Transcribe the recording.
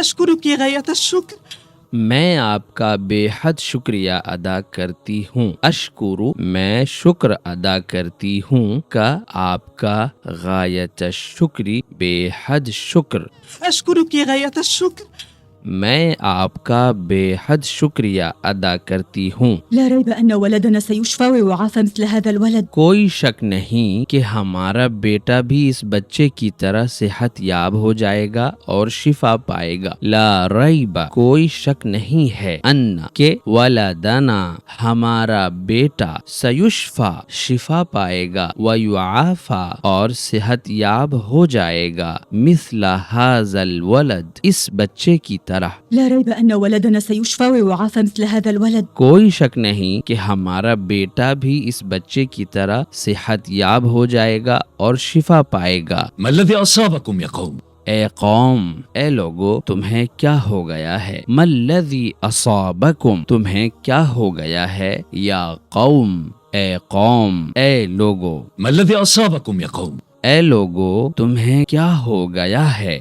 أشكرك غاية الشكر. میں آپ کا بے حد شکریہ ادا کرتی ہوں. اشکرو میں شکر ادا کرتی ہوں کا آپ کا غایت الشکری بے حد شکر. أشكرك غاية الشكر. میں آپ کا بے حد شکریہ ادا کرتی ہوں. لا ريب أن ولدنا سيشفى ويعافى مثل هذا الولد. کوئی شک نہیں کہ ہمارا بیٹا بھی اس بچے کی طرح صحت یاب ہو جائے گا اور شفا پائے گا. لا ریب کوئی شک نہیں ہے ان کہ ولدنا ہمارا بیٹا سیشفا شفا پائے گا ویعافی اور صحت یاب ہو جائے گا مثل ھذا الولد اس بچے کی طرح. لا ريب أن ولدنا سيشفى ويعافى مثل هذا الولد. کوئی شک نہیں کہ ہمارا بیٹا بھی اس بچے کی طرح صحت یاب ہو جائے گا اور شفا پائے گا. ما الذي أصابكم يا قوم؟ اے قوم اے لوگو تمہیں کیا ہو گیا ہے. ما الذی اصابکم تمہیں کیا ہو گیا ہے. یا قوم اے قوم اے لوگو. ما الذي أصابكم يا قوم؟ اے لوگو تمہیں کیا ہو گیا ہے.